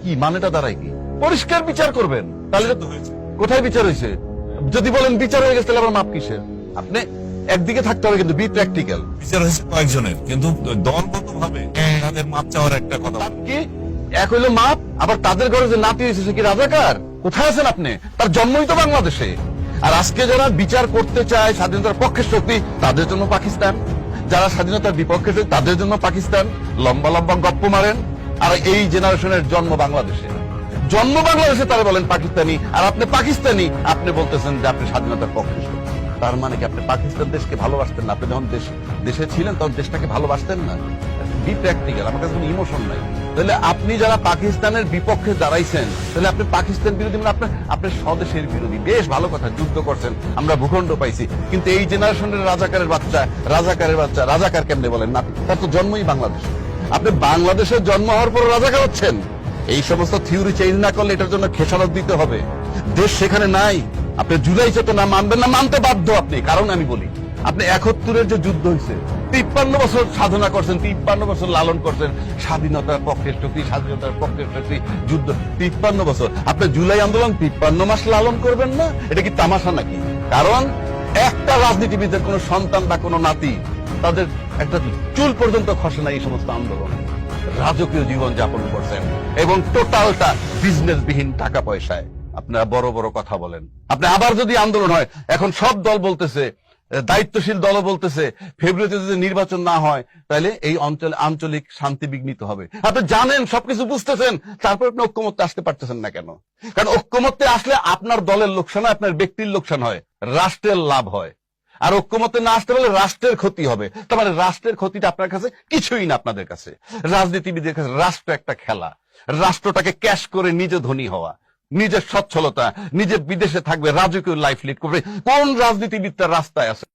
কি মানেটা দাঁড়ায় কি? পরিষ্কার বিচার করবেন, তাহলে তো হয়েছে। কোথায় বিচার হয়েছে? যদি বলেন বিচার হয়ে গেছে তাহলে আবার মাপ কিসের? আপনি একদিকে থাকতে হবে, কিন্তু বি প্র্যাকটিক্যাল। বিচার হয়েছে কয়েকজনের, কিন্তু দলগত ভাবে তাদের মাপ চাওয়ার একটা কথা কি এক হইলো মাপ, আবার তাদের ঘরে যে নাতি হয়েছে সে কি রাজাকার? কোথায় আছেন আপনি? তার জন্মই তো বাংলাদেশে। আর আজকে যারা বিচার করতে চায় স্বাধীনতার পক্ষের শক্তি, তাদের জন্য পাকিস্তান। যারা স্বাধীনতার বিপক্ষে শক্তি, তাদের জন্য পাকিস্তান। লম্বা লম্বা গপ্প মারেন। আর এই জেনারেশনের জন্ম বাংলাদেশে, জন্ম বাংলাদেশে তারা বলেন পাকিস্তানি, আর আপনি পাকিস্তানি, আপনি বলতেছেন যে আপনি স্বাধীনতার পক্ষে শক্তি। তার মানে কি আপনি পাকিস্তান দেশকে ভালোবাসতেন না? আপনি যখন দেশে ছিলেন তখন দেশটাকে ভালোবাসতেন না? B practical. আমার কাছে কোনো ইমোশন নাই। তাহলে আপনি যারা পাকিস্তানের বিপক্ষে দাঁড়াইছেন, তাহলে আপনি পাকিস্তান বিরোধী, মানে আপনি স্বদেশের বিরোধী। বেশ ভালো কথা, যুদ্ধ করছেন, আমরা ভূখণ্ড পাইছি, কিন্তু এই জেনারেশনের রাজাকারের বাচ্চা রাজাকার কেমনে বলেন? না, তার তো জন্মই বাংলাদেশ। আপনি বাংলাদেশের জন্ম হওয়ার পর রাজাকার হচ্ছেন। এই সমস্ত থিওরি চেঞ্জ না করলে এটার জন্য খেসারত দিতে হবে। দেশ সেখানে নাই। আপনি জুলাই চেতনা মানবেন না, মানতে বাধ্য আপনি। কারণ আমি বলি, আপনি ৭১-এর যে যুদ্ধ হয়েছে, ৫৩ বছর সাধনা করছেন, ৫৩ বছর লালন করছেন স্বাধীনতার পক্ষের শক্তি, স্বাধীনতার পক্ষের শক্তি, যুদ্ধ ৫৩ বছর। আপনি জুলাই আন্দোলন ৫৩ মাস লালন করবেন না? এটা কি তামাশা নাকি? কারণ একটা রাজনীতিবিদের কোন সন্তান বা কোন নাতি তাদের একটা চুল পর্যন্ত খসে না এই সমস্ত আন্দোলন। রাজকীয় জীবন যাপন করছেন এবং টোটালটা বিজনেসবিহীন টাকা পয়সায়। আপনারা বড় বড় কথা বলেন। আপনি আবার যদি আন্দোলন হয়, এখন সব দল বলতেছে, দায়িত্বশীল দলও বলতেছে, ফেব্রুয়ারিতে যদি নির্বাচন না হয় তাহলে এই অঞ্চলে আঞ্চলিক শান্তি বিঘ্নিত হবে। আপনি জানেন, সবকিছু বুঝতেছেন, তারপর আপনি ঐক্যমত্যে আসতে পারতেছেন না কেন? কারণ ঐক্যমত্যে আসলে আপনার দলের লোকসান হয়, আপনার ব্যক্তির লোকসান হয়, রাষ্ট্রের লাভ হয়। আর ঐক্যমত্যে না আসতে পারলে রাষ্ট্রের ক্ষতি হবে। তার মানে রাষ্ট্রের ক্ষতিটা আপনার কাছে কিছুই না। আপনাদের কাছে, রাজনীতিবিদের কাছে রাষ্ট্র একটা খেলা। রাষ্ট্রটাকে ক্যাশ করে নিজে ধনী হওয়া, নিজের সচ্ছলতা, নিজে বিদেশে থাকবে, রাজকীয় লাইফ লিড করবে। কোন রাজনীতিবিদ তার রাস্তায় আছে?